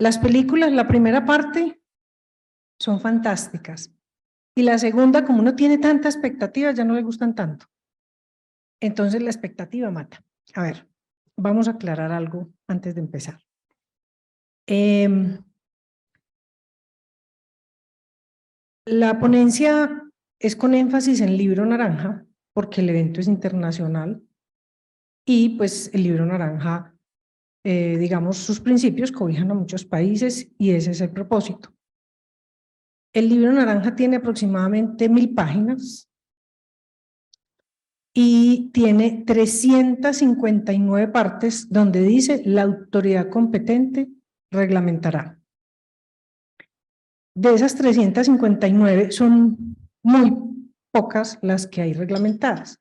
Las películas, la primera parte, son fantásticas. Y la segunda, como no tiene tanta expectativa, ya no le gustan tanto. Entonces la expectativa mata. A ver, vamos a aclarar algo antes de empezar. La ponencia es con énfasis en Libro Naranja, porque el evento es internacional y pues el Libro Naranja, digamos, sus principios cobijan a muchos países y ese es el propósito. El Libro Naranja tiene aproximadamente 1000 páginas y tiene 359 partes donde dice la autoridad competente reglamentará. De esas 359 son muy pocas las que hay reglamentadas.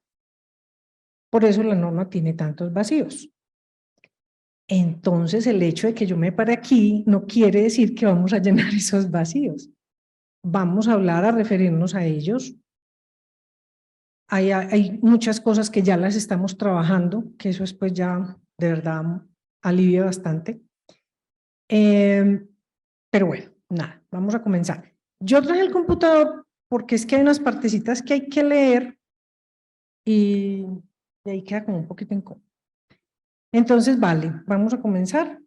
Por eso la norma tiene tantos vacíos. Entonces el hecho de que yo me pare aquí no quiere decir que vamos a llenar esos vacíos. Vamos a hablar, a referirnos a ellos. Hay muchas cosas que ya las estamos trabajando, que eso después ya de verdad alivia bastante. Pero bueno, nada, vamos a comenzar. Yo traje el computador porque es que hay unas partecitas que hay que leer y ahí queda como un poquito incómodo. Entonces, vale, vamos a comenzar.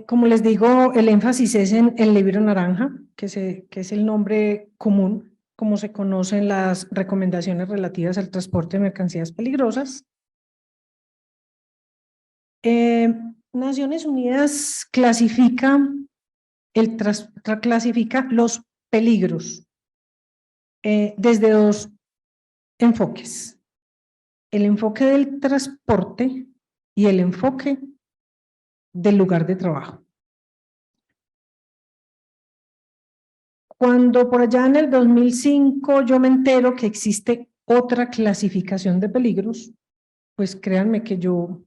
Como les digo, el énfasis es en el libro naranja, que es el nombre común, como se conocen las recomendaciones relativas al transporte de mercancías peligrosas. Naciones Unidas clasifica los peligros desde dos enfoques: el enfoque del transporte y el enfoque del lugar de trabajo. Cuando por allá en el 2005 yo me entero que existe otra clasificación de peligros, pues créanme que yo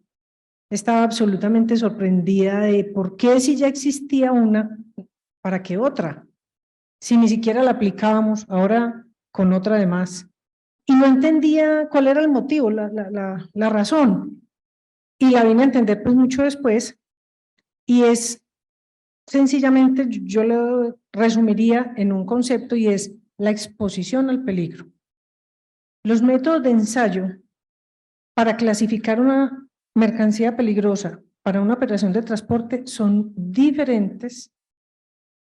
estaba absolutamente sorprendida de por qué si ya existía una, ¿para qué otra? Si ni siquiera la aplicábamos, ahora con otra de más. Y no entendía cuál era el motivo, la razón. Y la vine a entender pues mucho después, y es sencillamente, yo lo resumiría en un concepto y es la exposición al peligro. Los métodos de ensayo para clasificar una mercancía peligrosa para una operación de transporte son diferentes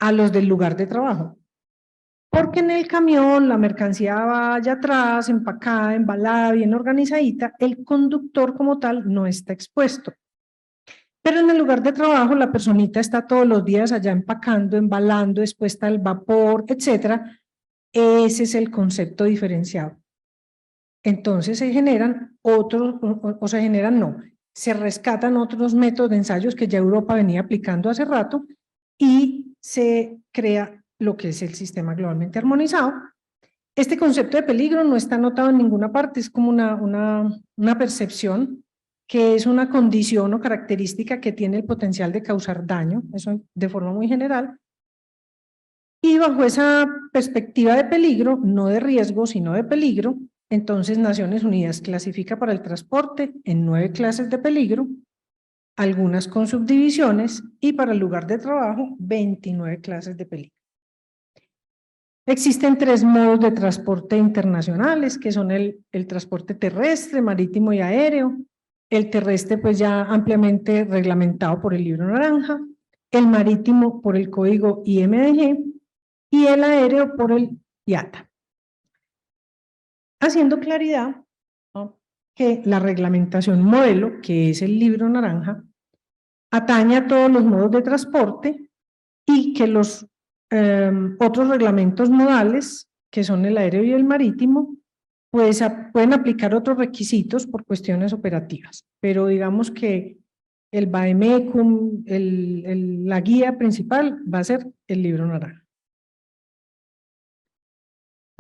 a los del lugar de trabajo. Porque en el camión la mercancía va allá atrás, empacada, embalada, bien organizadita, el conductor como tal no está expuesto. Pero en el lugar de trabajo la personita está todos los días allá empacando, embalando, expuesta al vapor, etcétera. Ese es el concepto diferenciado. Entonces se generan otros, o se generan no, se rescatan otros métodos de ensayos que ya Europa venía aplicando hace rato y se crea lo que es el sistema globalmente armonizado. Este concepto de peligro no está anotado en ninguna parte, es como una percepción, que es una condición o característica que tiene el potencial de causar daño, eso de forma muy general. Y bajo esa perspectiva de peligro, no de riesgo, sino de peligro, entonces Naciones Unidas clasifica para el transporte en 9 clases de peligro, algunas con subdivisiones, y para el lugar de trabajo 29 clases de peligro. Existen 3 modos de transporte internacionales, que son el transporte terrestre, marítimo y aéreo. El terrestre pues ya ampliamente reglamentado por el Libro Naranja, el marítimo por el código IMDG y el aéreo por el IATA. Haciendo claridad, ¿no?, que la reglamentación modelo, que es el Libro Naranja, atañe a todos los modos de transporte y que los otros reglamentos modales, que son el aéreo y el marítimo, pues pueden aplicar otros requisitos por cuestiones operativas, pero digamos que el vademecum, la guía principal va a ser el Libro Naranja.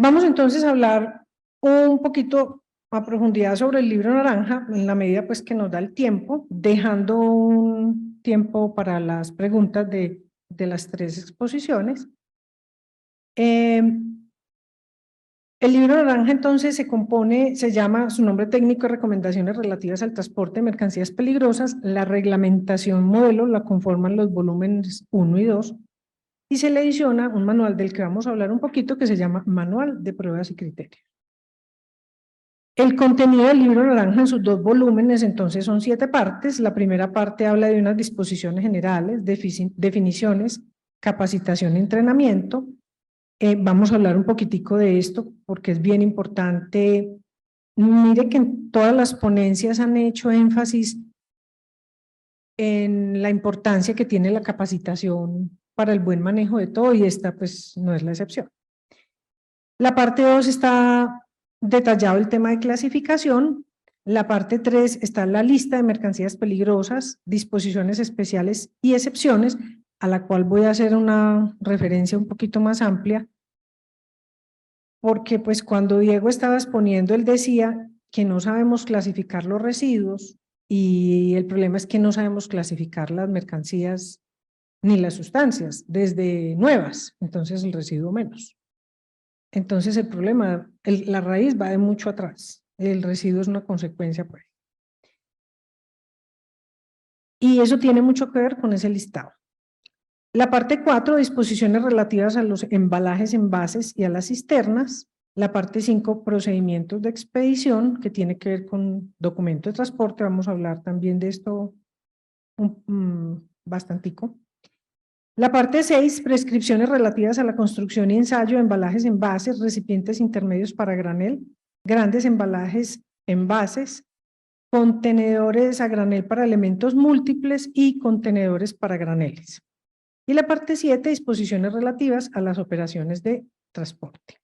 Vamos entonces a hablar un poquito a profundidad sobre el Libro Naranja, en la medida pues que nos da el tiempo, dejando un tiempo para las preguntas de las 3 exposiciones. El libro naranja entonces se llama, su nombre técnico es Recomendaciones relativas al transporte de mercancías peligrosas. La reglamentación modelo la conforman los volúmenes 1 y 2 y se le adiciona un manual del que vamos a hablar un poquito que se llama Manual de Pruebas y Criterios. El contenido del libro naranja en sus 2 volúmenes entonces son 7 partes. La primera parte habla de unas disposiciones generales, definiciones, capacitación y entrenamiento. Vamos a hablar un poquitico de esto porque es bien importante. Mire que en todas las ponencias han hecho énfasis en la importancia que tiene la capacitación para el buen manejo de todo y esta pues no es la excepción. La parte 2 está detallado el tema de clasificación. La parte 3 está la lista de mercancías peligrosas, disposiciones especiales y excepciones, a la cual voy a hacer una referencia un poquito más amplia, porque pues cuando Diego estaba exponiendo, él decía que no sabemos clasificar los residuos y el problema es que no sabemos clasificar las mercancías ni las sustancias, desde nuevas, entonces el residuo menos. Entonces el problema, la raíz va de mucho atrás, el residuo es una consecuencia pues. Y eso tiene mucho que ver con ese listado. La parte 4, disposiciones relativas a los embalajes, envases y a las cisternas. La parte 5, procedimientos de expedición, que tiene que ver con documentos de transporte. Vamos a hablar también de esto bastantico. La parte 6, prescripciones relativas a la construcción y ensayo de embalajes, envases, recipientes intermedios para granel, grandes embalajes, envases, contenedores a granel para elementos múltiples y contenedores para graneles. Y la parte 7, disposiciones relativas a las operaciones de transporte.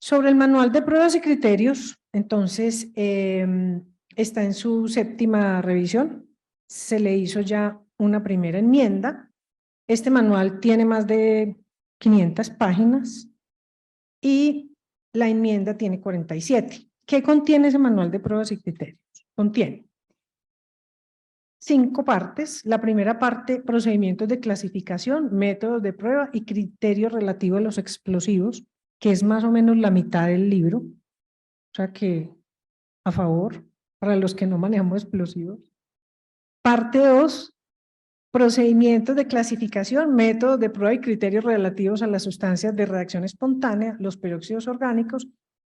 Sobre el manual de pruebas y criterios, entonces, está en su 7ª revisión. Se le hizo ya una primera enmienda. Este manual tiene más de 500 páginas y la enmienda tiene 47. ¿Qué contiene ese manual de pruebas y criterios? Contiene 5 partes. La primera parte, procedimientos de clasificación, métodos de prueba y criterios relativos a los explosivos, que es más o menos la mitad del libro. O sea que a favor para los que no manejamos explosivos. Parte 2, procedimientos de clasificación, métodos de prueba y criterios relativos a las sustancias de reacción espontánea, los peróxidos orgánicos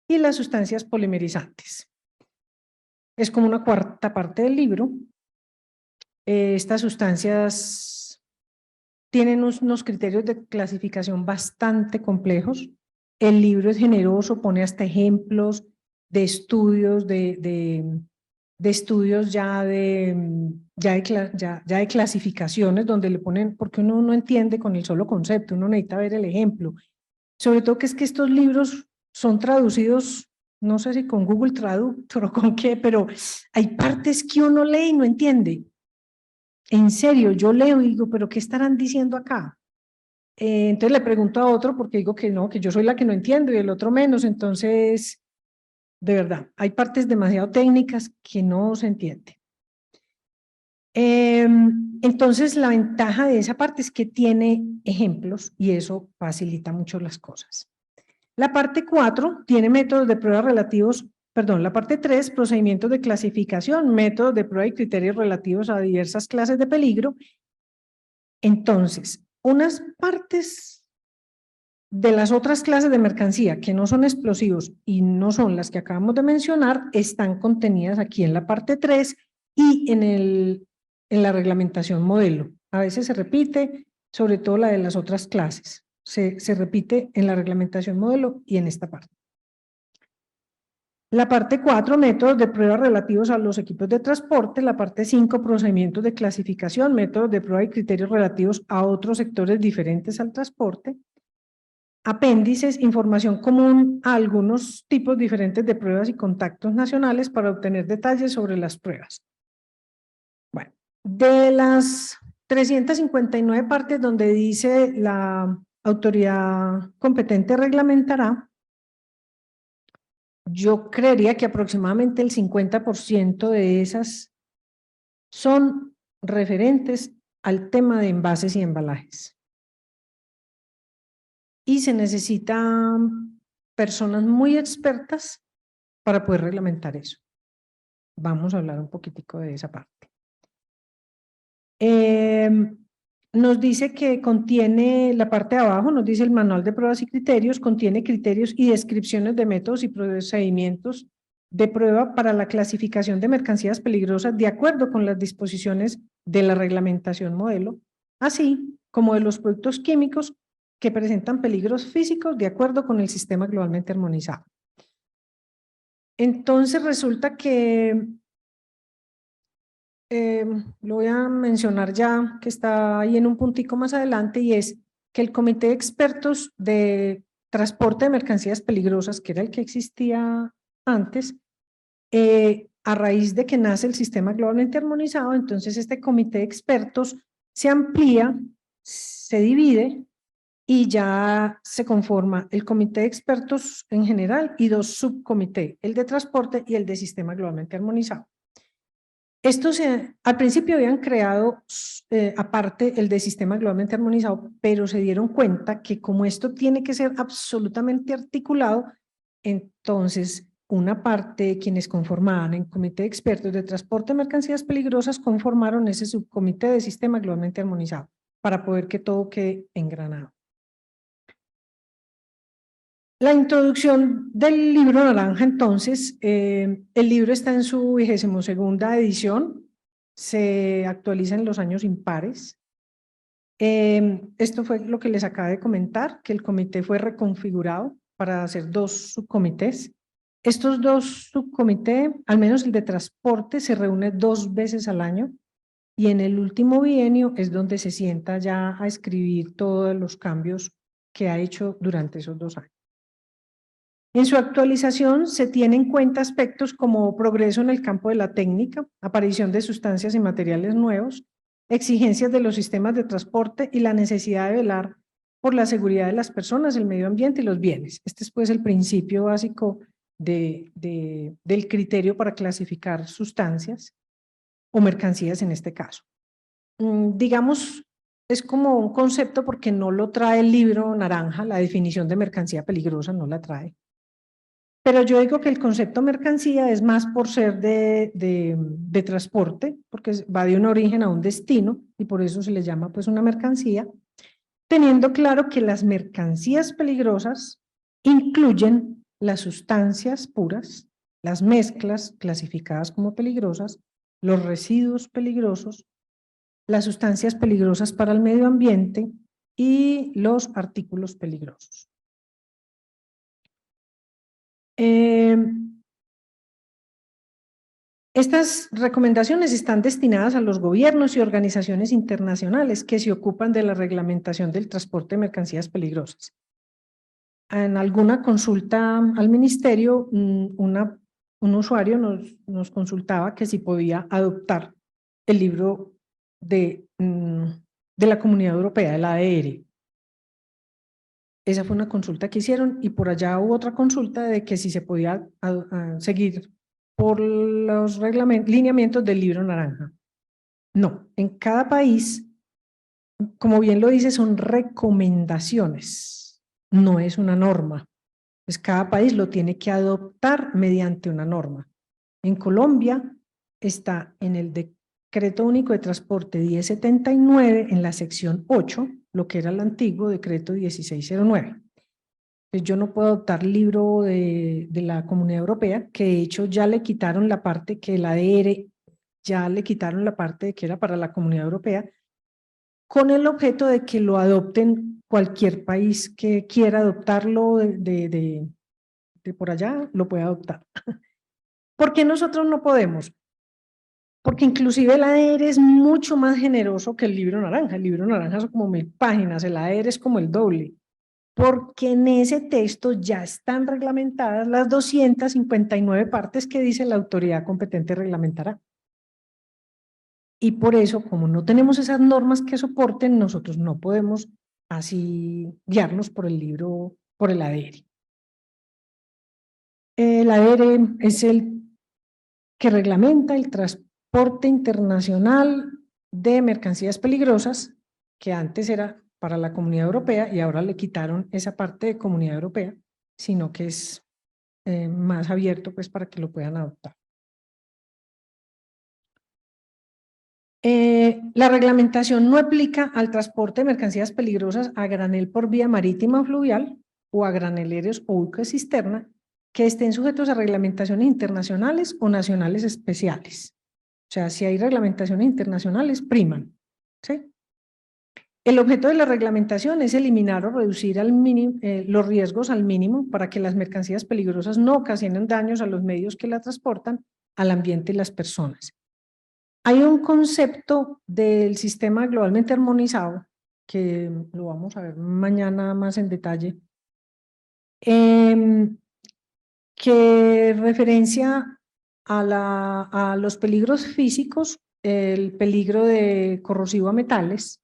y las sustancias polimerizantes. Es como una 4ª parte del libro. Estas sustancias tienen unos criterios de clasificación bastante complejos. El libro es generoso, pone hasta ejemplos de estudios, de estudios ya de clasificaciones donde le ponen, porque uno no entiende con el solo concepto, uno necesita ver el ejemplo. Sobre todo que es que estos libros son traducidos, no sé si con Google Traductor o con qué, pero hay partes que uno lee y no entiende. En serio, yo leo y digo, ¿pero qué estarán diciendo acá? Entonces le pregunto a otro porque digo que no, que yo soy la que no entiendo y el otro menos, entonces, de verdad, hay partes demasiado técnicas que no se entienden. Entonces, la ventaja de esa parte es que tiene ejemplos y eso facilita mucho las cosas. La parte 4 tiene métodos de prueba relativos, perdón, la parte 3, procedimientos de clasificación, métodos de prueba y criterios relativos a diversas clases de peligro. Entonces, unas partes de las otras clases de mercancía que no son explosivos y no son las que acabamos de mencionar, están contenidas aquí en la parte 3 y en la reglamentación modelo. A veces se repite, sobre todo la de las otras clases. Se repite en la reglamentación modelo y en esta parte. La parte 4, métodos de prueba relativos a los equipos de transporte. La parte 5, procedimientos de clasificación, métodos de prueba y criterios relativos a otros sectores diferentes al transporte. Apéndices, información común a algunos tipos diferentes de pruebas y contactos nacionales para obtener detalles sobre las pruebas. Bueno, de las 359 partes donde dice la autoridad competente reglamentará, yo creería que aproximadamente el 50% de esas son referentes al tema de envases y embalajes. y se necesitan personas muy expertas para poder reglamentar eso. Vamos a hablar un poquitico de esa parte. Nos dice que contiene, la parte de abajo nos dice el manual de pruebas y criterios, contiene criterios y descripciones de métodos y procedimientos de prueba para la clasificación de mercancías peligrosas de acuerdo con las disposiciones de la reglamentación modelo, así como de los productos químicos que presentan peligros físicos de acuerdo con el sistema globalmente armonizado. Entonces resulta que lo voy a mencionar ya, que está ahí en un puntico más adelante, y es que el Comité de Expertos de Transporte de Mercancías Peligrosas, que era el que existía antes, a raíz de que nace el sistema globalmente armonizado, entonces este Comité de Expertos se amplía, se divide y ya se conforma el Comité de Expertos en general y dos subcomités, el de transporte y el de sistema globalmente armonizado. Estos al principio habían creado aparte el de sistema globalmente armonizado, pero se dieron cuenta que como esto tiene que ser absolutamente articulado, entonces una parte de quienes conformaban el Comité de Expertos de Transporte de Mercancías Peligrosas conformaron ese subcomité de sistema globalmente armonizado para poder que todo quede engranado. La introducción del libro naranja, entonces, el libro está en su 22ª edición, se actualiza en los años impares. Esto fue lo que les acabo de comentar, que el comité fue reconfigurado para hacer dos subcomités. Estos dos subcomités, al menos el de transporte, se reúne 2 veces al año y en el último bienio es donde se sienta ya a escribir todos los cambios que ha hecho durante esos 2 años. En su actualización se tienen en cuenta aspectos como progreso en el campo de la técnica, aparición de sustancias y materiales nuevos, exigencias de los sistemas de transporte y la necesidad de velar por la seguridad de las personas, el medio ambiente y los bienes. Este es pues el principio básico del criterio para clasificar sustancias o mercancías en este caso. Digamos, es como un concepto porque no lo trae el libro naranja, la definición de mercancía peligrosa no la trae. Pero yo digo que el concepto mercancía es más por ser de transporte, porque va de un origen a un destino y por eso se le llama pues una mercancía, teniendo claro que las mercancías peligrosas incluyen las sustancias puras, las mezclas clasificadas como peligrosas, los residuos peligrosos, las sustancias peligrosas para el medio ambiente y los artículos peligrosos. Estas recomendaciones están destinadas a los gobiernos y organizaciones internacionales que se ocupan de la reglamentación del transporte de mercancías peligrosas. En alguna consulta al ministerio, un usuario nos consultaba que si podía adoptar el libro de la Comunidad Europea, de la ADR. Esa fue una consulta que hicieron y por allá hubo otra consulta de que si se podía seguir por los lineamientos del libro naranja. No, en cada país, como bien lo dice, son recomendaciones, no es una norma. Pues cada país lo tiene que adoptar mediante una norma. En Colombia está en el Decreto Único de Transporte 1079, en la sección 8, lo que era el antiguo Decreto 1609. Pues yo no puedo adoptar el libro de la Comunidad Europea, que de hecho ya le quitaron la parte que la ADR, ya le quitaron la parte que era para la Comunidad Europea, con el objeto de que lo adopten cualquier país que quiera adoptarlo de por allá, lo puede adoptar. ¿Por qué nosotros no podemos? Porque inclusive el ADR es mucho más generoso que el libro naranja. El libro naranja son como 1000 páginas, el ADR es como el doble. Porque en ese texto ya están reglamentadas las 259 partes que dice la autoridad competente reglamentará. Y por eso, como no tenemos esas normas que soporten, nosotros no podemos así guiarnos por el libro, por el ADR. El ADR es el que reglamenta el transporte internacional de mercancías peligrosas, que antes era para la Comunidad Europea y ahora le quitaron esa parte de Comunidad Europea, sino que es más abierto pues para que lo puedan adoptar. La reglamentación no aplica al transporte de mercancías peligrosas a granel por vía marítima o fluvial o a graneleros o buques cisterna que estén sujetos a reglamentaciones internacionales o nacionales especiales. O sea, si hay reglamentaciones internacionales, priman, ¿sí? El objeto de la reglamentación es eliminar o reducir al mínimo, los riesgos al mínimo para que las mercancías peligrosas no ocasionen daños a los medios que la transportan, al ambiente y las personas. Hay un concepto del sistema globalmente armonizado, que lo vamos a ver mañana más en detalle, que referencia a los peligros físicos, el peligro de corrosivo a metales,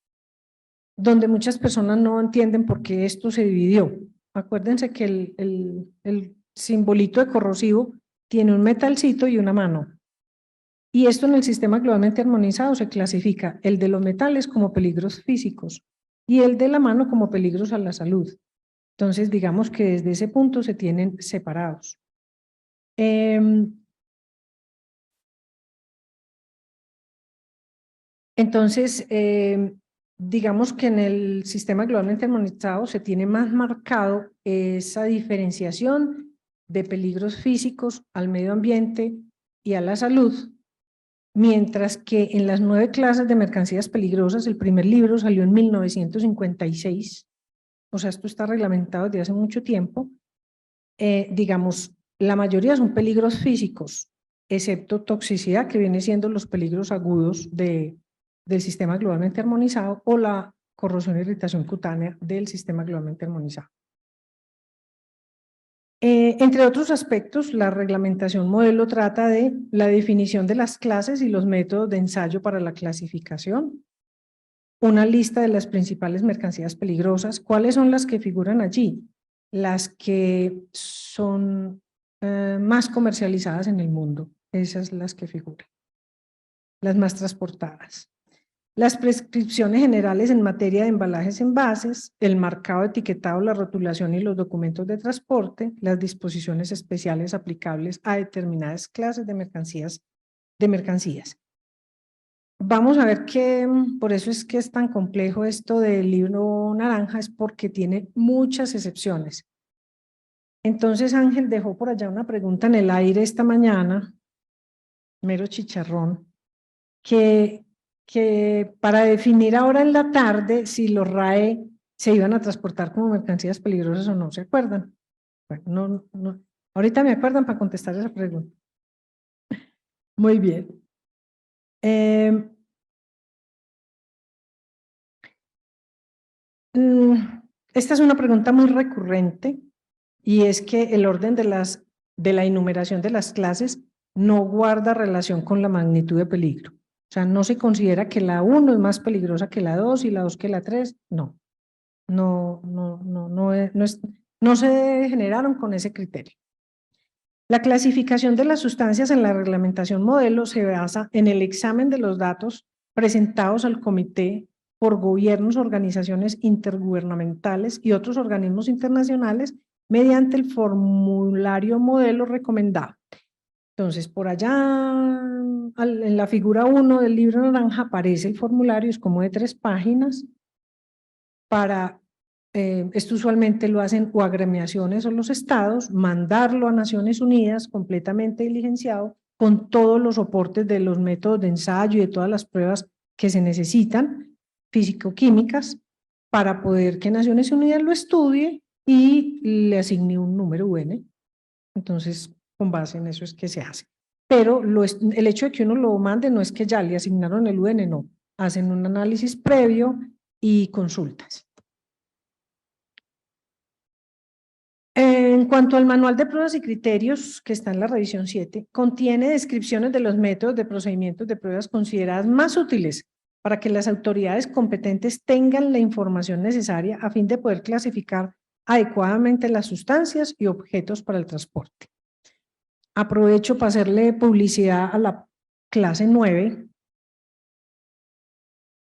donde muchas personas no entienden por qué esto se dividió. Acuérdense que el simbolito de corrosivo tiene un metalcito y una mano. Y esto en el sistema globalmente armonizado se clasifica el de los metales como peligros físicos y el de la mano como peligros a la salud. Entonces, digamos que desde ese punto se tienen separados. Entonces, digamos que en el sistema globalmente armonizado se tiene más marcado esa diferenciación de peligros físicos al medio ambiente y a la salud, mientras que en las 9 clases de mercancías peligrosas, el primer libro salió en 1956, o sea, esto está reglamentado desde hace mucho tiempo, digamos, la mayoría son peligros físicos, excepto toxicidad, que viene siendo los peligros agudos del sistema globalmente armonizado, o la corrosión e irritación cutánea del sistema globalmente armonizado. Entre otros aspectos, la reglamentación modelo trata de la definición de las clases y los métodos de ensayo para la clasificación, una lista de las principales mercancías peligrosas. ¿Cuáles son las que figuran allí? Las que son más comercializadas en el mundo, esas las que figuran, las más transportadas. Las prescripciones generales en materia de embalajes, envases, el marcado, etiquetado, la rotulación y los documentos de transporte, las disposiciones especiales aplicables a determinadas clases de mercancías. Vamos a ver que por eso es que es tan complejo esto del libro naranja, es porque tiene muchas excepciones. Entonces Ángel dejó por allá una pregunta en el aire esta mañana, mero chicharrón, que para definir ahora en la tarde si los RAE se iban a transportar como mercancías peligrosas o no, ¿se acuerdan? Bueno, no. Ahorita me acuerdan para contestar esa pregunta. Muy bien. Esta es una pregunta muy recurrente y es que el orden de la enumeración de las clases no guarda relación con la magnitud de peligro. O sea, no se considera que la 1 es más peligrosa que la 2 y la 2 que la 3. No. No se generaron con ese criterio. La clasificación de las sustancias en la reglamentación modelo se basa en el examen de los datos presentados al comité por gobiernos, organizaciones intergubernamentales y otros organismos internacionales mediante el formulario modelo recomendado. Entonces, por allá en la figura 1 del libro naranja aparece el formulario, es como de 3 páginas. Esto usualmente lo hacen o agremiaciones o los estados, mandarlo a Naciones Unidas completamente diligenciado con todos los soportes de los métodos de ensayo y de todas las pruebas que se necesitan, físico-químicas, para poder que Naciones Unidas lo estudie y le asigne un número UN. Entonces, con base en eso es que se hace. Pero el hecho de que uno lo mande no es que ya le asignaron el UN, no. Hacen un análisis previo y consultas. En cuanto al manual de pruebas y criterios, que está en la revisión 7, contiene descripciones de los métodos de procedimientos de pruebas consideradas más útiles para que las autoridades competentes tengan la información necesaria a fin de poder clasificar adecuadamente las sustancias y objetos para el transporte. Aprovecho para hacerle publicidad a la clase 9,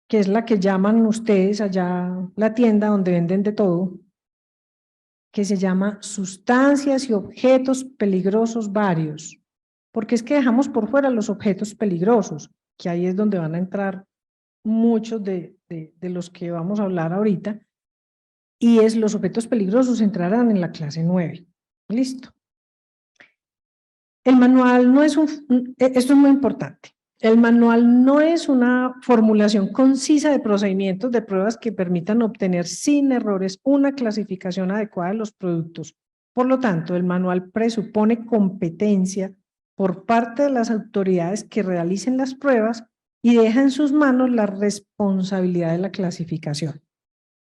que es la que llaman ustedes allá la tienda donde venden de todo, que se llama sustancias y objetos peligrosos varios, porque es que dejamos por fuera los objetos peligrosos, que ahí es donde van a entrar muchos de los que vamos a hablar ahorita, y los objetos peligrosos entrarán en la clase 9. Listo. El manual no es esto es muy importante. El manual no es una formulación concisa de procedimientos de pruebas que permitan obtener sin errores una clasificación adecuada de los productos. Por lo tanto, el manual presupone competencia por parte de las autoridades que realicen las pruebas y deja en sus manos la responsabilidad de la clasificación.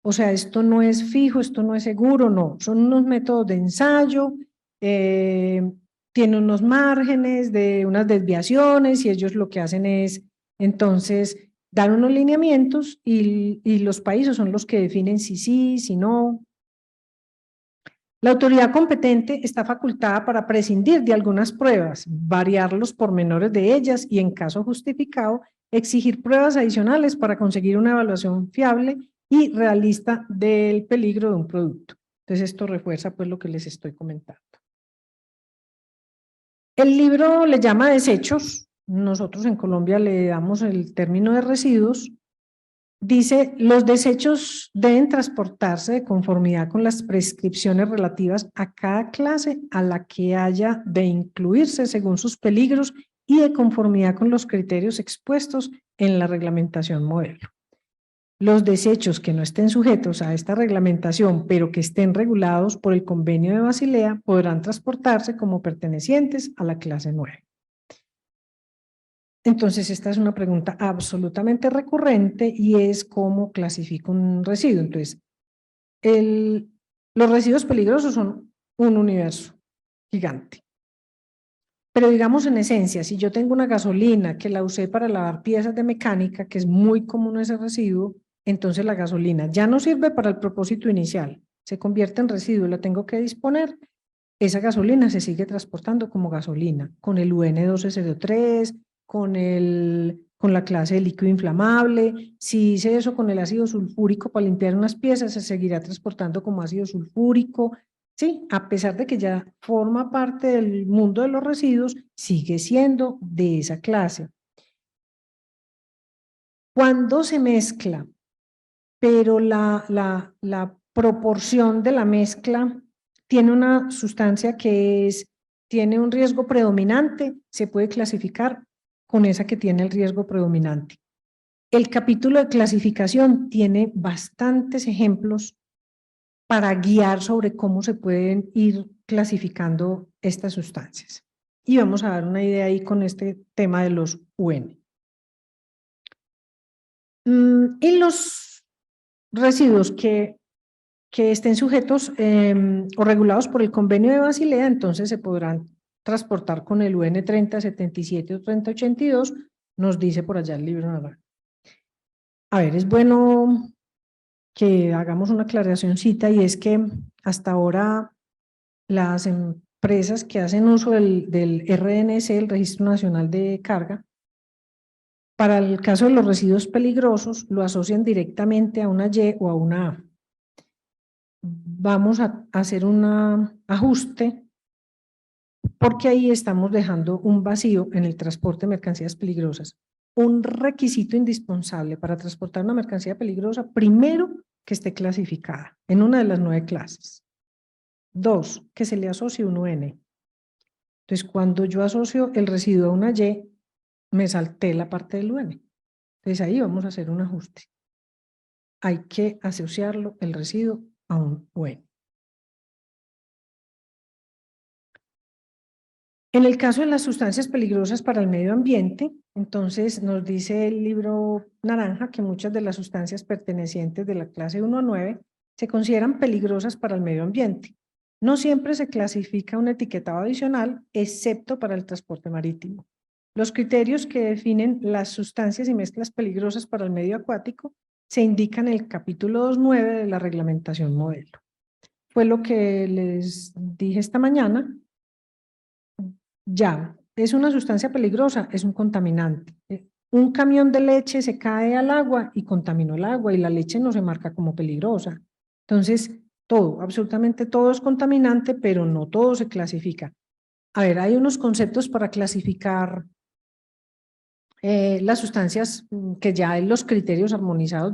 O sea, esto no es fijo, esto no es seguro, no. Son unos métodos de ensayo, tiene unos márgenes de unas desviaciones y ellos lo que hacen es, entonces, dar unos lineamientos y los países son los que definen si sí, si no. La autoridad competente está facultada para prescindir de algunas pruebas, variar los pormenores de ellas y, en caso justificado, exigir pruebas adicionales para conseguir una evaluación fiable y realista del peligro de un producto. Entonces, esto refuerza pues lo que les estoy comentando. El libro le llama desechos, nosotros en Colombia le damos el término de residuos. Dice, los desechos deben transportarse de conformidad con las prescripciones relativas a cada clase a la que haya de incluirse según sus peligros y de conformidad con los criterios expuestos en la reglamentación modelo. Los desechos que no estén sujetos a esta reglamentación, pero que estén regulados por el Convenio de Basilea, podrán transportarse como pertenecientes a la clase 9. Entonces, esta es una pregunta absolutamente recurrente y es cómo clasifico un residuo. Entonces, los residuos peligrosos son un universo gigante. Pero digamos en esencia, si yo tengo una gasolina que la usé para lavar piezas de mecánica, que es muy común ese residuo, entonces la gasolina ya no sirve para el propósito inicial, se convierte en residuo, la tengo que disponer. Esa gasolina se sigue transportando como gasolina, con el UN2SO3, con la clase de líquido inflamable. Si hice eso con el ácido sulfúrico para limpiar unas piezas, se seguirá transportando como ácido sulfúrico. Sí, a pesar de que ya forma parte del mundo de los residuos, sigue siendo de esa clase. Cuando se mezcla, pero la proporción de la mezcla tiene una sustancia que tiene un riesgo predominante, se puede clasificar con esa que tiene el riesgo predominante. El capítulo de clasificación tiene bastantes ejemplos para guiar sobre cómo se pueden ir clasificando estas sustancias. Y vamos a dar una idea ahí con este tema de los UN. Y los residuos que estén sujetos o regulados por el Convenio de Basilea, entonces se podrán transportar con el UN 3077 o 3082, nos dice por allá el libro naranja. A ver, es bueno que hagamos una aclaracióncita y es que hasta ahora las empresas que hacen uso del RNC, el Registro Nacional de Carga, para el caso de los residuos peligrosos, lo asocian directamente a una Y o a una A. Vamos a hacer un ajuste porque ahí estamos dejando un vacío en el transporte de mercancías peligrosas. Un requisito indispensable para transportar una mercancía peligrosa, primero, que esté clasificada en una de las 9 clases. 2, que se le asocie un UN. Entonces, cuando yo asocio el residuo a una Y, me salté la parte del UN. Entonces, ahí vamos a hacer un ajuste. Hay que asociarlo, el residuo, a un UN. En el caso de las sustancias peligrosas para el medio ambiente, entonces nos dice el libro naranja que muchas de las sustancias pertenecientes de la clase 1 a 9 se consideran peligrosas para el medio ambiente. No siempre se clasifica un etiquetado adicional, excepto para el transporte marítimo. Los criterios que definen las sustancias y mezclas peligrosas para el medio acuático se indican en el capítulo 2.9 de la reglamentación modelo. Fue lo que les dije esta mañana. Ya, es una sustancia peligrosa, es un contaminante. un camión de leche se cae al agua y contaminó el agua y la leche no se marca como peligrosa. Entonces, todo, absolutamente todo es contaminante, pero no todo se clasifica. A ver, hay unos conceptos para clasificar las sustancias que ya hay los criterios armonizados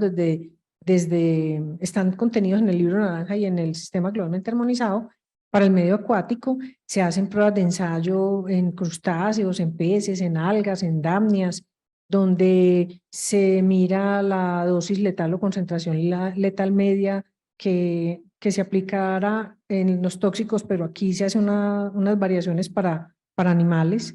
están contenidos en el libro naranja y en el sistema globalmente armonizado. Para el medio acuático se hacen pruebas de ensayo en crustáceos, en peces, en algas, en damnias, donde se mira la dosis letal o concentración letal media que se aplicara en los tóxicos, pero aquí se hacen unas variaciones para animales.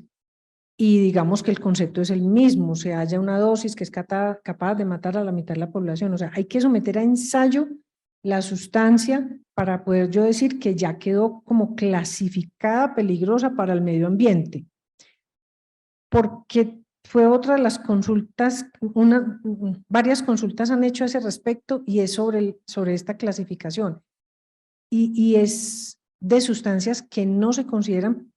Y digamos que el concepto es el mismo, se halla una dosis que es capaz de matar a la mitad de la población. O sea, hay que someter a ensayo la sustancia para poder yo decir que ya quedó como clasificada peligrosa para el medio ambiente. Porque fue otra de las consultas, varias consultas han hecho a ese respecto y es sobre esta clasificación. Y es de sustancias que no se consideran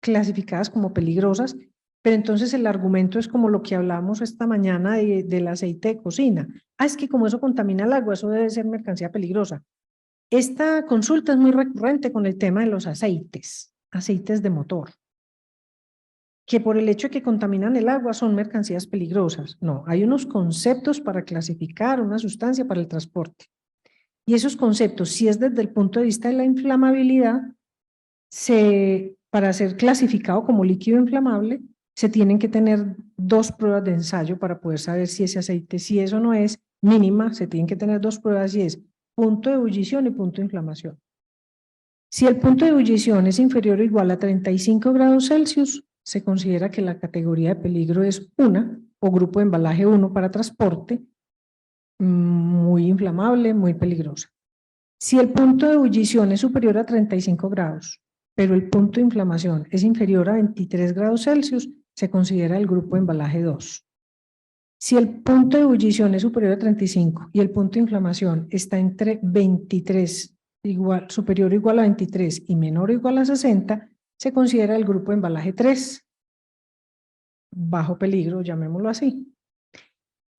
clasificadas como peligrosas, pero entonces el argumento es como lo que hablábamos esta mañana del aceite de cocina. Es que como eso contamina el agua, eso debe ser mercancía peligrosa. Esta consulta es muy recurrente con el tema de los aceites de motor, que por el hecho de que contaminan el agua son mercancías peligrosas. No, hay unos conceptos para clasificar una sustancia para el transporte. Y esos conceptos, si es desde el punto de vista de la inflamabilidad, para ser clasificado como líquido inflamable, se tienen que tener 2 pruebas de ensayo para poder saber si ese aceite, si eso no es mínima, se tienen que tener 2 pruebas y es punto de ebullición y punto de inflamación. Si el punto de ebullición es inferior o igual a 35 grados Celsius, se considera que la categoría de peligro es 1 o grupo de embalaje 1 para transporte, muy inflamable, muy peligrosa. Si el punto de ebullición es superior a 35 grados, pero el punto de inflamación es inferior a 23 grados Celsius, se considera el grupo de embalaje 2. Si el punto de ebullición es superior a 35 y el punto de inflamación está entre 23, superior o igual a 23 y menor o igual a 60, se considera el grupo de embalaje 3. Bajo peligro, llamémoslo así.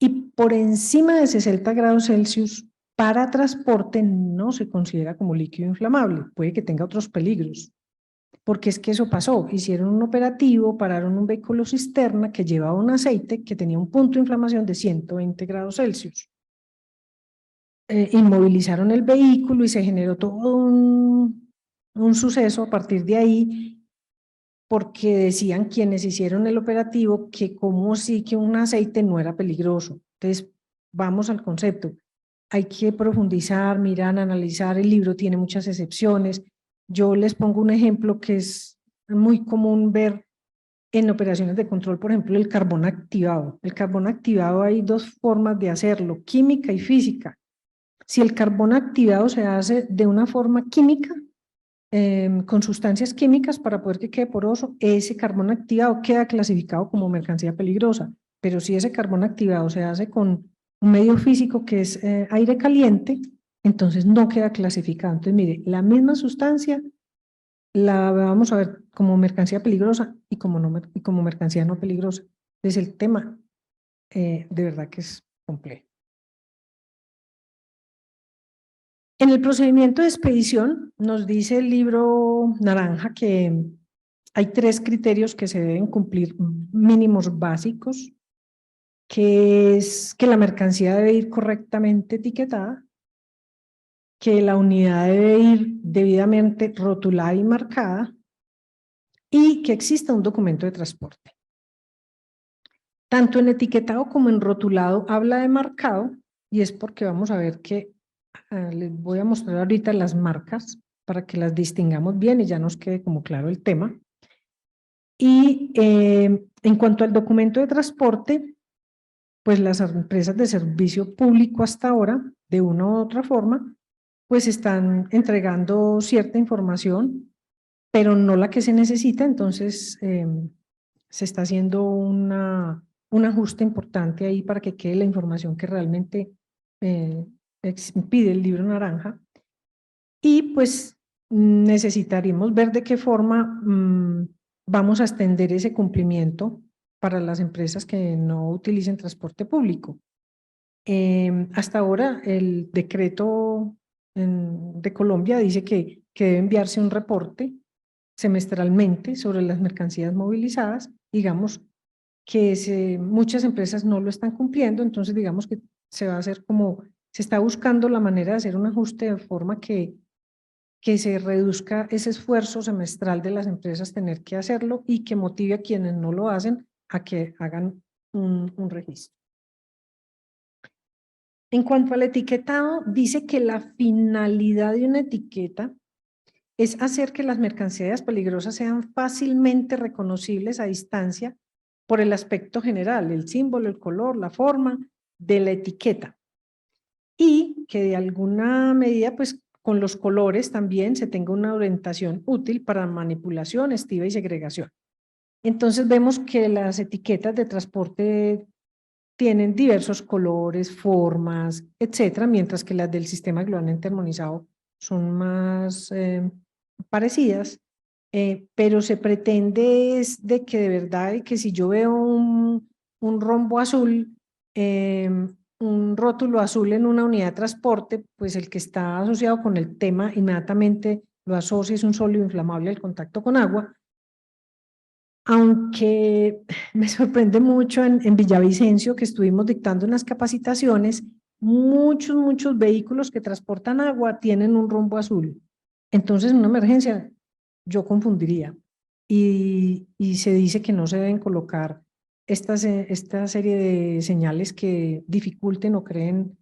Y por encima de 60 grados Celsius, para transporte no se considera como líquido inflamable, puede que tenga otros peligros, porque es que eso pasó, hicieron un operativo, pararon un vehículo cisterna que llevaba un aceite que tenía un punto de inflamación de 120 grados Celsius. Inmovilizaron el vehículo y se generó todo un suceso a partir de ahí, porque decían quienes hicieron el operativo que como sí que un aceite no era peligroso. Entonces, vamos al concepto. Hay que profundizar, mirar, analizar. El libro tiene muchas excepciones. Yo les pongo un ejemplo que es muy común ver en operaciones de control, por ejemplo, el carbón activado. El carbón activado hay 2 formas de hacerlo, química y física. Si el carbón activado se hace de una forma química, con sustancias químicas para poder que quede poroso, ese carbón activado queda clasificado como mercancía peligrosa. Pero si ese carbón activado se hace con un medio físico que es aire caliente, entonces no queda clasificado. Entonces, mire, la misma sustancia la vamos a ver como mercancía peligrosa y como mercancía no peligrosa. Entonces, el tema de verdad que es complejo. En el procedimiento de expedición nos dice el libro naranja que hay 3 criterios que se deben cumplir mínimos básicos, que es que la mercancía debe ir correctamente etiquetada, que la unidad debe ir debidamente rotulada y marcada y que exista un documento de transporte. Tanto en etiquetado como en rotulado habla de marcado y es porque vamos a ver que les voy a mostrar ahorita las marcas para que las distingamos bien y ya nos quede como claro el tema. Y en cuanto al documento de transporte, pues las empresas de servicio público hasta ahora, de una u otra forma, pues están entregando cierta información, pero no la que se necesita, entonces se está haciendo un ajuste importante ahí para que quede la información que realmente pide el libro naranja. Y pues necesitaríamos ver de qué forma vamos a extender ese cumplimiento para las empresas que no utilicen transporte público. Hasta ahora el decreto de Colombia dice que debe enviarse un reporte semestralmente sobre las mercancías movilizadas. Digamos que muchas empresas no lo están cumpliendo, entonces digamos que se va a hacer como, se está buscando la manera de hacer un ajuste de forma que se reduzca ese esfuerzo semestral de las empresas tener que hacerlo y que motive a quienes no lo hacen a que hagan un registro. En cuanto al etiquetado, dice que la finalidad de una etiqueta es hacer que las mercancías peligrosas sean fácilmente reconocibles a distancia por el aspecto general, el símbolo, el color, la forma de la etiqueta. Y que de alguna medida, pues con los colores también se tenga una orientación útil para manipulación, estiva y segregación. Entonces vemos que las etiquetas de transporte tienen diversos colores, formas, etcétera, mientras que las del sistema globalmente armonizado son más parecidas, pero se pretende es de que de verdad, que si yo veo un rombo azul, un rótulo azul en una unidad de transporte, pues el que está asociado con el tema inmediatamente lo asocia, es un sólido inflamable al contacto con agua. Aunque me sorprende mucho en Villavicencio, que estuvimos dictando unas capacitaciones, muchos vehículos que transportan agua tienen un rombo azul. Entonces, en una emergencia, yo confundiría. Y se dice que no se deben colocar esta serie de señales que dificulten o creen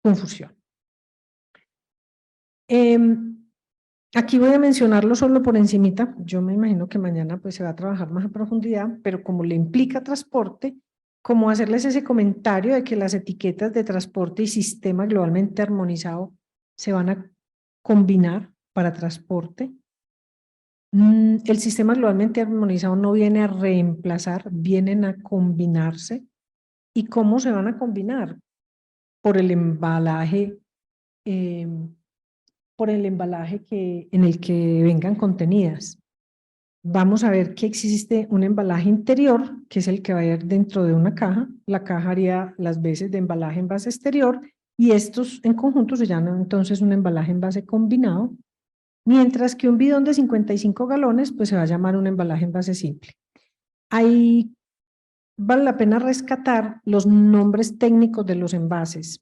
confusión. Aquí voy a mencionarlo solo por encimita. Yo me imagino que mañana pues se va a trabajar más a profundidad, pero como le implica transporte, como hacerles ese comentario de que las etiquetas de transporte y sistema globalmente armonizado se van a combinar para transporte. El sistema globalmente armonizado no viene a reemplazar, vienen a combinarse. ¿Y cómo se van a combinar? Por el embalaje en el que vengan contenidas. Vamos a ver que existe un embalaje interior, que es el que va a ir dentro de una caja. La caja haría las veces de embalaje envase exterior y estos en conjunto se llaman entonces un embalaje envase combinado, mientras que un bidón de 55 galones pues se va a llamar un embalaje envase simple. Ahí vale la pena rescatar los nombres técnicos de los envases.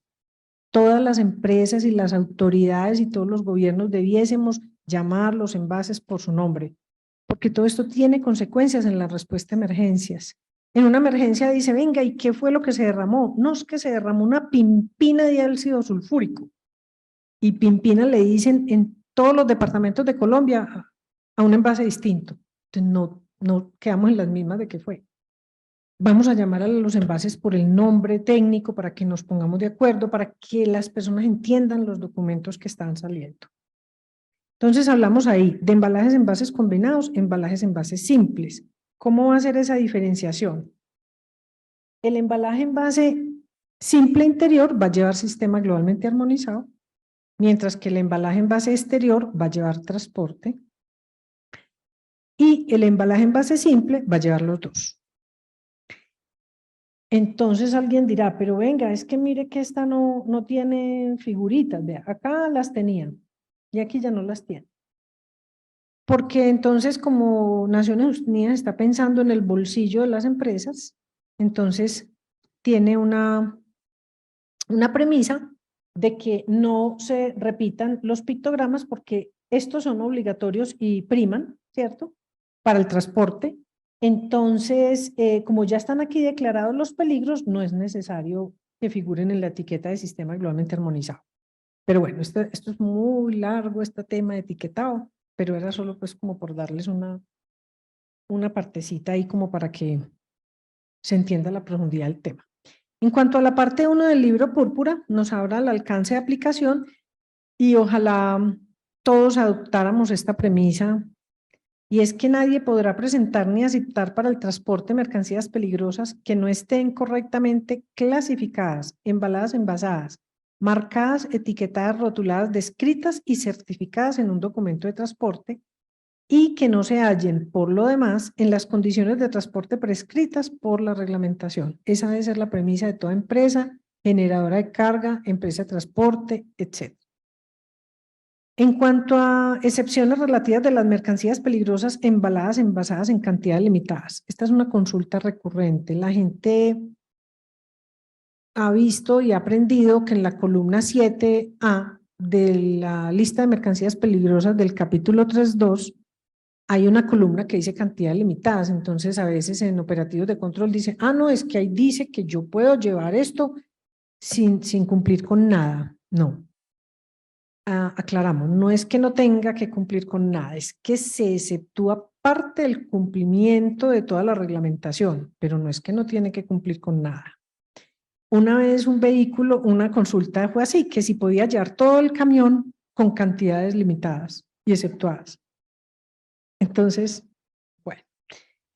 Todas las empresas y las autoridades y todos los gobiernos debiésemos llamar los envases por su nombre, porque todo esto tiene consecuencias en la respuesta a emergencias. En una emergencia dice, venga, ¿y qué fue lo que se derramó? No, es que se derramó una pimpina de ácido sulfúrico. Y pimpina le dicen en todos los departamentos de Colombia a un envase distinto. Entonces no quedamos en las mismas de qué fue. Vamos a llamar a los envases por el nombre técnico para que nos pongamos de acuerdo, para que las personas entiendan los documentos que están saliendo. Entonces hablamos ahí de embalajes envases combinados, embalajes envases simples. ¿Cómo va a ser esa diferenciación? El embalaje envase simple interior va a llevar sistema globalmente armonizado, mientras que el embalaje envase exterior va a llevar transporte y el embalaje envase simple va a llevar los dos. Entonces alguien dirá, pero venga, es que mire que esta no tiene figuritas, vea, acá las tenían y aquí ya no las tiene. Porque entonces como Naciones Unidas está pensando en el bolsillo de las empresas, entonces tiene una premisa de que no se repitan los pictogramas porque estos son obligatorios y priman, ¿cierto? Para el transporte. Entonces, como ya están aquí declarados los peligros, no es necesario que figuren en la etiqueta de sistema globalmente armonizado. Pero bueno, esto es muy largo, este tema de etiquetado, pero era solo pues como por darles una partecita ahí como para que se entienda la profundidad del tema. En cuanto a la parte 1 del libro Púrpura, nos habla del alcance de aplicación y ojalá todos adoptáramos esta premisa, y es que nadie podrá presentar ni aceptar para el transporte de mercancías peligrosas que no estén correctamente clasificadas, embaladas, envasadas, marcadas, etiquetadas, rotuladas, descritas y certificadas en un documento de transporte y que no se hallen, por lo demás, en las condiciones de transporte prescritas por la reglamentación. Esa debe ser la premisa de toda empresa, generadora de carga, empresa de transporte, etc. En cuanto a excepciones relativas de las mercancías peligrosas embaladas, envasadas en cantidades limitadas. Esta es una consulta recurrente. La gente ha visto y ha aprendido que en la columna 7A de la lista de mercancías peligrosas del capítulo 3.2 hay una columna que dice cantidades limitadas. Entonces a veces en operativos de control dice, no, es que ahí dice que yo puedo llevar esto sin cumplir con nada. No. Aclaramos, no es que no tenga que cumplir con nada, es que se exceptúa parte del cumplimiento de toda la reglamentación, pero no es que no tiene que cumplir con nada. Una vez un vehículo, una consulta fue así, que si podía llevar todo el camión con cantidades limitadas y exceptuadas. Entonces, bueno,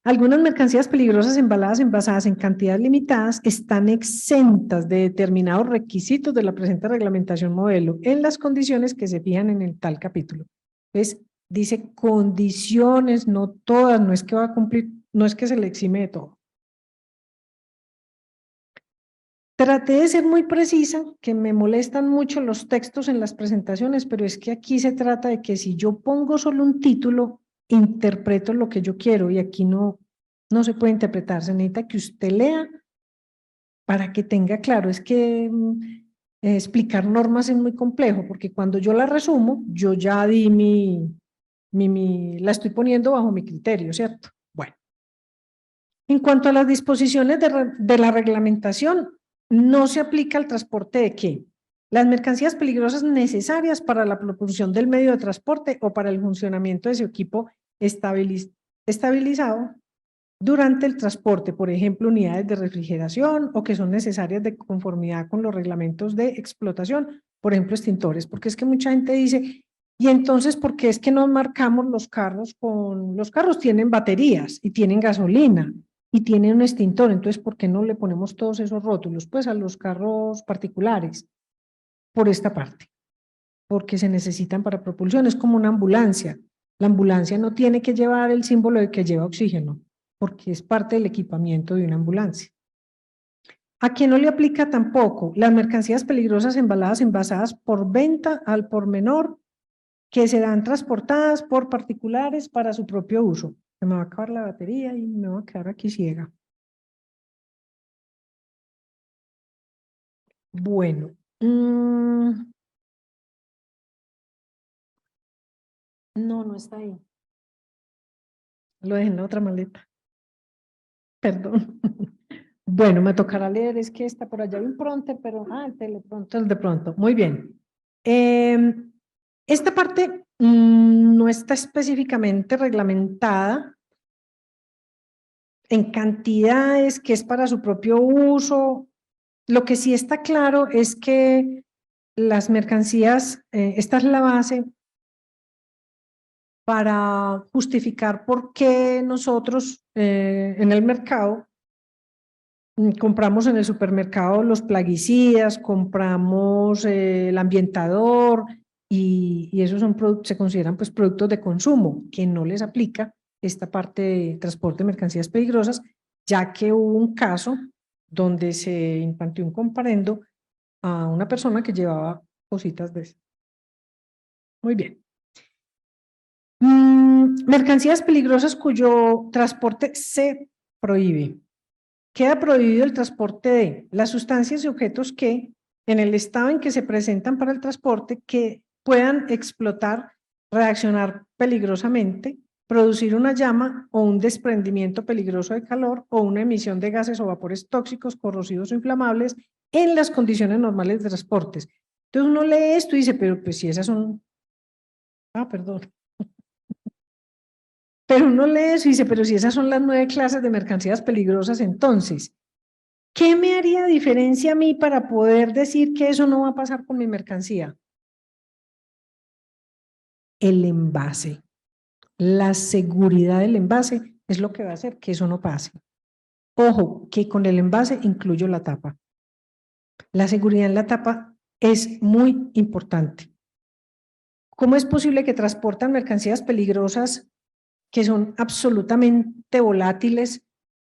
algunas mercancías peligrosas embaladas, envasadas en cantidades limitadas están exentas de determinados requisitos de la presente reglamentación modelo en las condiciones que se fijan en el tal capítulo. Entonces, dice condiciones, no todas, no es que va a cumplir, no es que se le exime de todo. Traté de ser muy precisa, que me molestan mucho los textos en las presentaciones, pero es que aquí se trata de que si yo pongo solo un título, interpreto lo que yo quiero y aquí no se puede interpretar, se necesita que usted lea para que tenga claro. Es que explicar normas es muy complejo, porque cuando yo la resumo, yo ya di la estoy poniendo bajo mi criterio, ¿cierto? Bueno. En cuanto a las disposiciones de la reglamentación, no se aplica al transporte de ¿qué? Las mercancías peligrosas necesarias para la propulsión del medio de transporte o para el funcionamiento de su equipo estabilizado durante el transporte, por ejemplo, unidades de refrigeración o que son necesarias de conformidad con los reglamentos de explotación, por ejemplo, extintores, porque es que mucha gente dice, y entonces, ¿por qué es que no marcamos los carros los carros tienen baterías y tienen gasolina y tienen un extintor? Entonces, ¿por qué no le ponemos todos esos rótulos? Pues a los carros particulares, por esta parte, porque se necesitan para propulsión, es como una ambulancia. La ambulancia no tiene que llevar el símbolo de que lleva oxígeno, porque es parte del equipamiento de una ambulancia. ¿A quién no le aplica tampoco? Las mercancías peligrosas embaladas, envasadas por venta al por menor, que serán transportadas por particulares para su propio uso. Se me va a acabar la batería y me voy a quedar aquí ciega. Bueno. No está ahí. Lo dejé en la otra maleta. Perdón. Bueno, me tocará leer, es que está por allá hay un pronto, pero, el telepronto, el de pronto. Muy bien. Esta parte no está específicamente reglamentada en cantidades, que es para su propio uso. Lo que sí está claro es que las mercancías, esta es la base para justificar por qué nosotros en el mercado compramos en el supermercado los plaguicidas, compramos el ambientador y esos son se consideran pues productos de consumo que no les aplica esta parte de transporte de mercancías peligrosas, ya que hubo un caso donde se impartió un comparendo a una persona que llevaba cositas de eso. Muy bien. Mercancías peligrosas cuyo transporte se prohíbe. Queda prohibido el transporte de las sustancias y objetos que, en el estado en que se presentan para el transporte, que puedan explotar, reaccionar peligrosamente, producir una llama o un desprendimiento peligroso de calor o una emisión de gases o vapores tóxicos, corrosivos o inflamables en las condiciones normales de transportes. Entonces uno lee esto y dice, pero pues si esas son... perdón. Pero uno lee eso y dice, pero si esas son las 9 clases de mercancías peligrosas, entonces, ¿qué me haría diferencia a mí para poder decir que eso no va a pasar con mi mercancía? El envase. La seguridad del envase es lo que va a hacer que eso no pase. Ojo, que con el envase incluyo la tapa. La seguridad en la tapa es muy importante. ¿Cómo es posible que transportan mercancías peligrosas que son absolutamente volátiles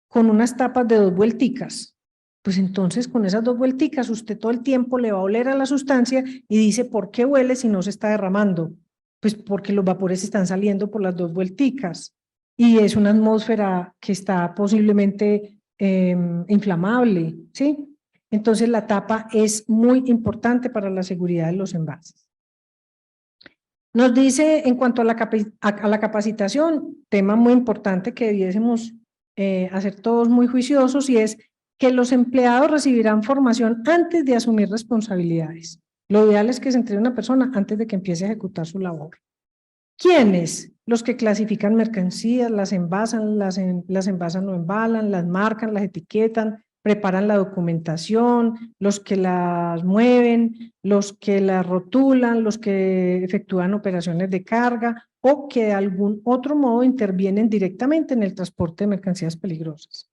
con unas tapas de 2 vuelticas. Pues entonces con esas 2 vuelticas usted todo el tiempo le va a oler a la sustancia y dice, ¿por qué huele si no se está derramando? Pues porque los vapores están saliendo por las 2 vuelticas y es una atmósfera que está posiblemente inflamable, ¿sí? Entonces la tapa es muy importante para la seguridad de los envases. Nos dice en cuanto a la capacitación, tema muy importante que debiésemos hacer todos muy juiciosos, y es que los empleados recibirán formación antes de asumir responsabilidades. Lo ideal es que se entrene una persona antes de que empiece a ejecutar su labor. ¿Quiénes? Los que clasifican mercancías, las envasan, las envasan o embalan, las marcan, las etiquetan, preparan la documentación, los que las mueven, los que las rotulan, los que efectúan operaciones de carga o que de algún otro modo intervienen directamente en el transporte de mercancías peligrosas.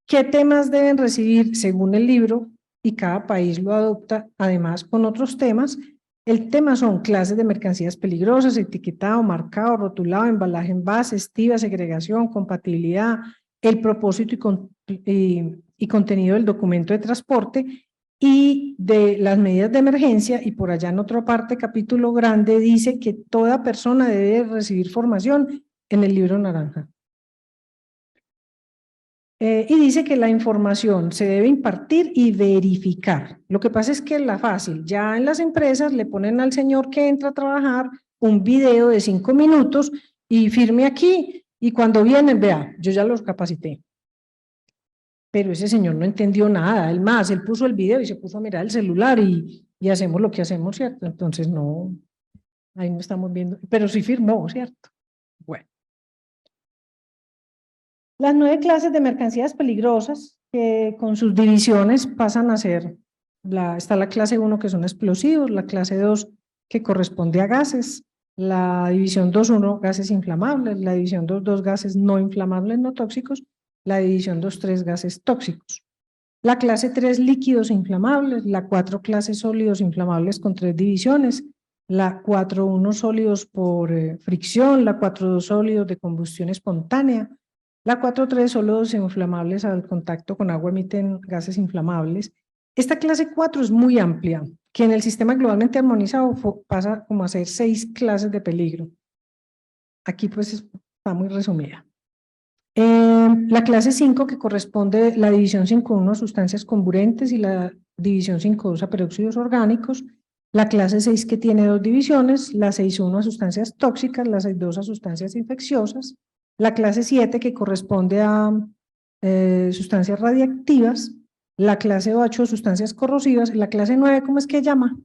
¿Qué temas deben recibir según el libro? Y cada país lo adopta además con otros temas. El tema son clases de mercancías peligrosas, etiquetado, marcado, rotulado, embalaje, envase, estiva, segregación, compatibilidad, el propósito y contenido del documento de transporte y de las medidas de emergencia. Y por allá en otra parte, capítulo grande, dice que toda persona debe recibir formación en el libro naranja. Y dice que la información se debe impartir y verificar. Lo que pasa es que es la fácil. Ya en las empresas le ponen al señor que entra a trabajar un video de 5 minutos y firme aquí, y cuando vienen, vea, yo ya los capacité. Pero ese señor no entendió nada. Él puso el video y se puso a mirar el celular y hacemos lo que hacemos, ¿cierto? Entonces no, ahí no estamos viendo, pero sí firmó, ¿cierto? Bueno. Las 9 clases de mercancías peligrosas, que con sus divisiones pasan a ser, está la clase 1 que son explosivos, la clase 2 que corresponde a gases, la división 2.1 gases inflamables, la división 2.2 gases no inflamables no tóxicos, la división 2.3 gases tóxicos. La clase 3 líquidos inflamables, la 4 clase sólidos inflamables con 3 divisiones, la 4.1 sólidos por fricción, la 4.2 sólidos de combustión espontánea, la 4.3 sólidos inflamables al contacto con agua emiten gases inflamables. Esta clase 4 es muy amplia, que en el sistema globalmente armonizado pasa como a ser 6 clases de peligro. Aquí pues está muy resumida. La clase 5, que corresponde la división 5.1 a sustancias comburentes y la división 5.2 a peróxidos orgánicos. La clase 6, que tiene 2 divisiones, la 6.1 a sustancias tóxicas, la 6.2 a sustancias infecciosas. La clase 7, que corresponde a sustancias radiactivas. La clase 8, sustancias corrosivas. Y la clase 9, ¿cómo es que llama?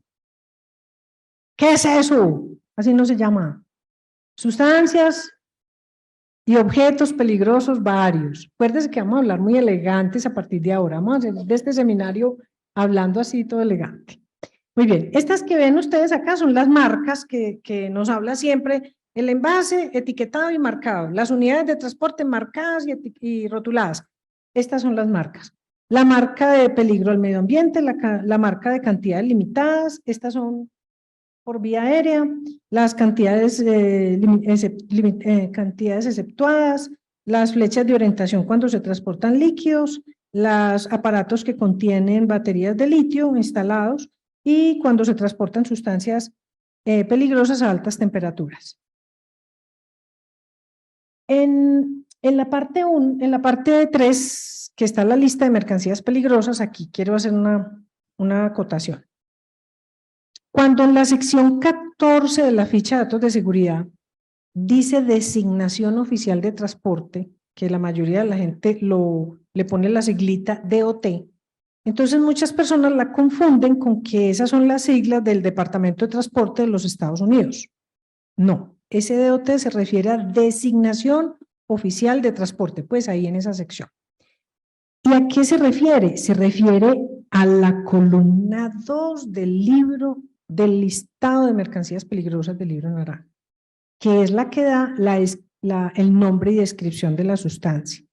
¿Qué es eso? Así no se llama. Sustancias y objetos peligrosos varios. Acuérdense que vamos a hablar muy elegantes a partir de ahora. Vamos a hacer de este seminario hablando así todo elegante. Muy bien, estas que ven ustedes acá son las marcas que nos habla siempre: el envase etiquetado y marcado, las unidades de transporte marcadas y rotuladas. Estas son las marcas. La marca de peligro al medio ambiente, la marca de cantidades limitadas, estas son por vía aérea, las cantidades, cantidades exceptuadas, las flechas de orientación cuando se transportan líquidos, los aparatos que contienen baterías de litio instalados y cuando se transportan sustancias peligrosas a altas temperaturas. En la parte 3, que está la lista de mercancías peligrosas, aquí quiero hacer una acotación. Cuando en la sección 14 de la ficha de datos de seguridad dice designación oficial de transporte, que la mayoría de la gente le pone la siglita DOT, entonces muchas personas la confunden con que esas son las siglas del Departamento de Transporte de los Estados Unidos. No, ese DOT se refiere a designación oficial de transporte, pues ahí en esa sección. ¿Y a qué se refiere? Se refiere a la columna 2 del libro, del listado de mercancías peligrosas del libro naranja, que es la que da el nombre y descripción de la sustancia.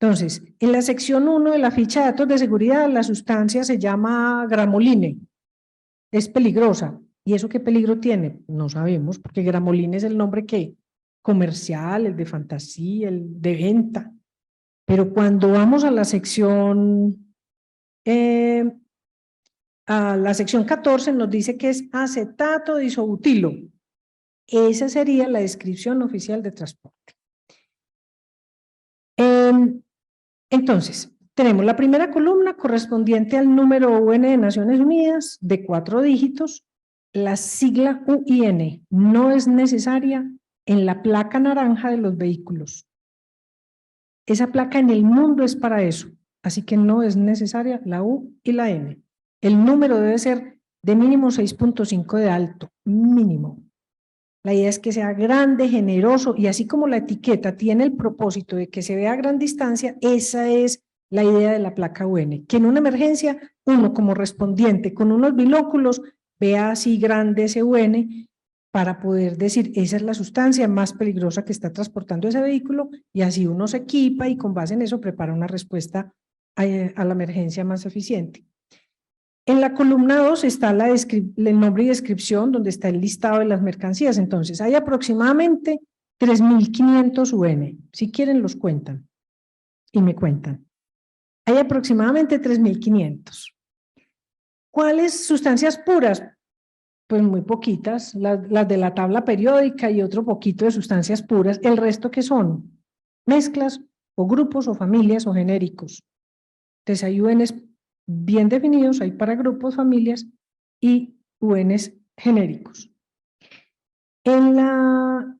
Entonces, en la sección 1 de la ficha de datos de seguridad, la sustancia se llama gramoline, es peligrosa. ¿Y eso qué peligro tiene? No sabemos, porque gramoline es el nombre que comercial, el de fantasía, el de venta. Pero cuando vamos a la sección 14 nos dice que es acetato de isobutilo. Esa sería la descripción oficial de transporte. Entonces, tenemos la primera columna correspondiente al número UN de Naciones Unidas de 4 dígitos. La sigla UIN no es necesaria en la placa naranja de los vehículos. Esa placa en el mundo es para eso, así que no es necesaria la U y la N. El número debe ser de mínimo 6.5 de alto, mínimo. La idea es que sea grande, generoso, y así como la etiqueta tiene el propósito de que se vea a gran distancia, esa es la idea de la placa UN, que en una emergencia, uno como respondiente con unos binóculos vea así grande ese UN para poder decir, esa es la sustancia más peligrosa que está transportando ese vehículo, y así uno se equipa y con base en eso prepara una respuesta a la emergencia más eficiente. En la columna 2 está el nombre y descripción, donde está el listado de las mercancías. Entonces, hay aproximadamente 3.500 UN. Si quieren, los cuentan y me cuentan. Hay aproximadamente 3.500. ¿Cuáles sustancias puras? Pues muy poquitas, las de la tabla periódica y otro poquito de sustancias puras. El resto, ¿qué son? Mezclas o grupos o familias o genéricos. Entonces, hay UNs bien definidos, hay para grupos, familias y UNs genéricos. En la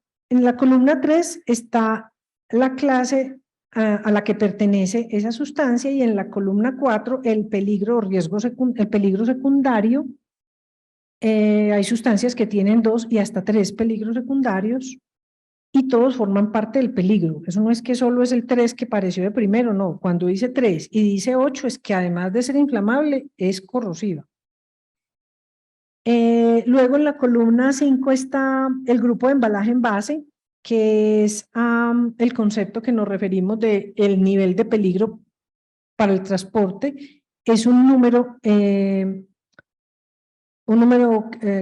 columna 3 está la clase a la que pertenece esa sustancia, y en la columna 4 el peligro o riesgo el peligro secundario. Hay sustancias que tienen 2 y hasta 3 peligros secundarios, y todos forman parte del peligro. Eso no es que solo es el 3 que pareció de primero, no. Cuando dice 3 y dice 8 es que además de ser inflamable, es corrosiva. Luego en la columna 5 está el grupo de embalaje en base, que es el concepto que nos referimos de el nivel de peligro para el transporte. Es un número que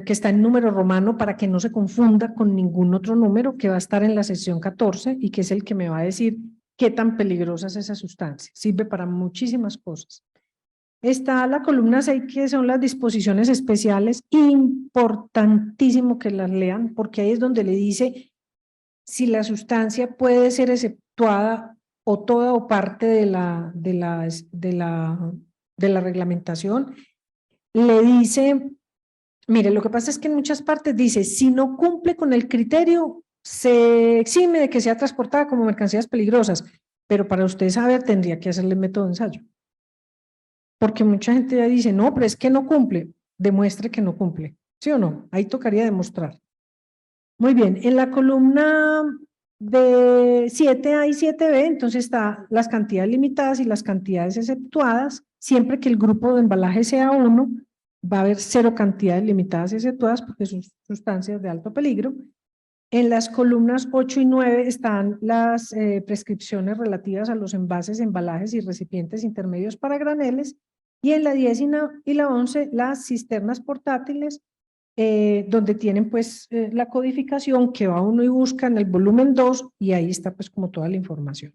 está en número romano para que no se confunda con ningún otro número, que va a estar en la sección 14 y que es el que me va a decir qué tan peligrosa es esa sustancia. Sirve para muchísimas cosas. Está la columna 6, que son las disposiciones especiales. Importantísimo que las lean, porque ahí es donde le dice si la sustancia puede ser exceptuada o toda o parte de la reglamentación. Le dice, mire, lo que pasa es que en muchas partes dice, si no cumple con el criterio, se exime de que sea transportada como mercancías peligrosas, pero para usted saber tendría que hacerle método de ensayo. Porque mucha gente ya dice, no, pero es que no cumple. Demuestre que no cumple, ¿sí o no? Ahí tocaría demostrar. Muy bien, en la columna de 7A y 7B, entonces está las cantidades limitadas y las cantidades exceptuadas. Siempre que el grupo de embalaje sea 1, va a haber 0 cantidades limitadas y exceptuadas porque son sustancias de alto peligro. En las columnas 8 y 9 están las prescripciones relativas a los envases, embalajes y recipientes intermedios para graneles, y en la 10 y la 11 las cisternas portátiles, donde tienen pues la codificación que va uno y busca en el volumen 2, y ahí está pues como toda la información.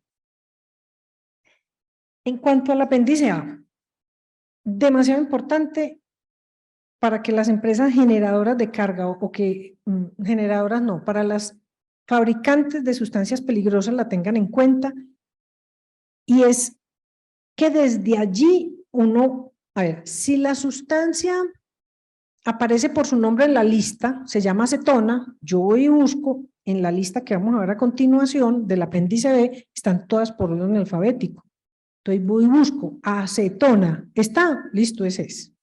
En cuanto al apéndice A, demasiado importante para que las empresas generadoras de carga o que generadoras no, para las fabricantes de sustancias peligrosas la tengan en cuenta, y es que desde allí uno, a ver, si la sustancia aparece por su nombre en la lista, se llama acetona, yo voy y busco en la lista que vamos a ver a continuación del apéndice B, están todas por orden alfabético. Entonces voy y busco acetona, ¿está? Listo, ese es.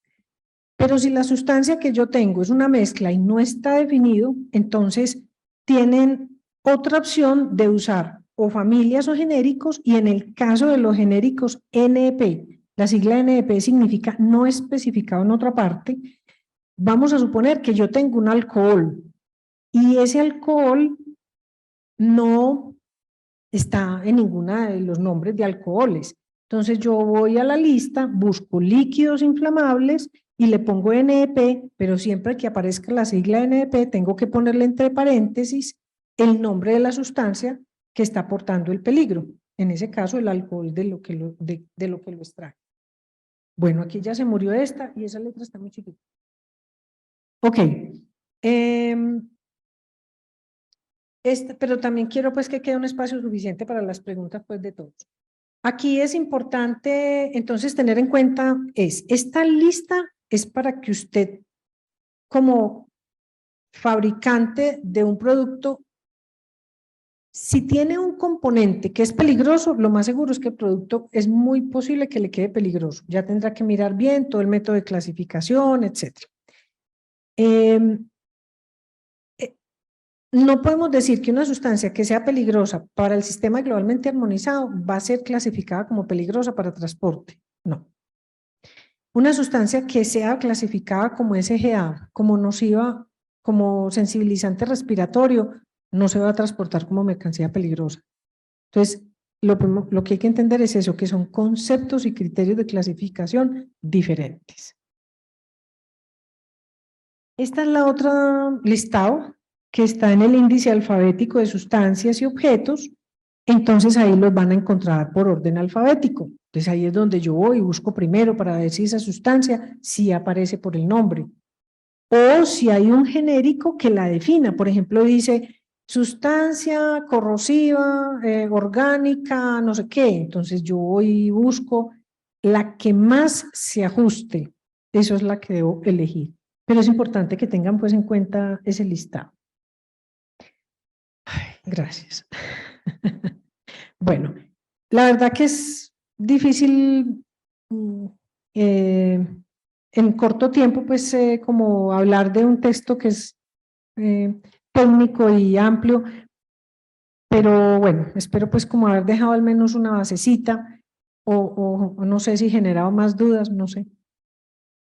Pero si la sustancia que yo tengo es una mezcla y no está definido, entonces tienen otra opción de usar o familias o genéricos, y en el caso de los genéricos NEP, la sigla NEP significa no especificado en otra parte. Vamos a suponer que yo tengo un alcohol y ese alcohol no está en ninguna de los nombres de alcoholes. Entonces yo voy a la lista, busco líquidos inflamables y le pongo NEP, pero siempre que aparezca la sigla NEP tengo que ponerle entre paréntesis el nombre de la sustancia que está aportando el peligro. En ese caso, el alcohol de lo que lo extrae. Bueno, aquí ya se murió esta y esa letra está muy chiquita. Ok. Pero también quiero pues que quede un espacio suficiente para las preguntas pues de todos. Aquí es importante entonces tener en cuenta esta lista es para que usted como fabricante de un producto, si tiene un componente que es peligroso, lo más seguro es que el producto es muy posible que le quede peligroso. Ya tendrá que mirar bien todo el método de clasificación, etc. No podemos decir que una sustancia que sea peligrosa para el sistema globalmente armonizado va a ser clasificada como peligrosa para transporte. No. Una sustancia que sea clasificada como SGA, como nociva, como sensibilizante respiratorio, no se va a transportar como mercancía peligrosa. Entonces, lo que hay que entender es eso, que son conceptos y criterios de clasificación diferentes. Esta es la otra listado que está en el índice alfabético de sustancias y objetos, entonces ahí los van a encontrar por orden alfabético. Entonces ahí es donde yo voy y busco primero para ver si esa sustancia sí aparece por el nombre. O si hay un genérico que la defina, por ejemplo dice sustancia corrosiva, orgánica, no sé qué, entonces yo voy y busco la que más se ajuste, eso es la que debo elegir. Pero es importante que tengan pues en cuenta ese listado. Ay, gracias. Bueno, la verdad que es difícil en corto tiempo pues como hablar de un texto que es técnico y amplio, pero bueno, espero pues como haber dejado al menos una basecita o no sé si generado más dudas, no sé.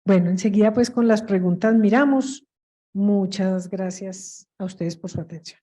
Bueno, enseguida pues con las preguntas miramos. Muchas gracias a ustedes por su atención.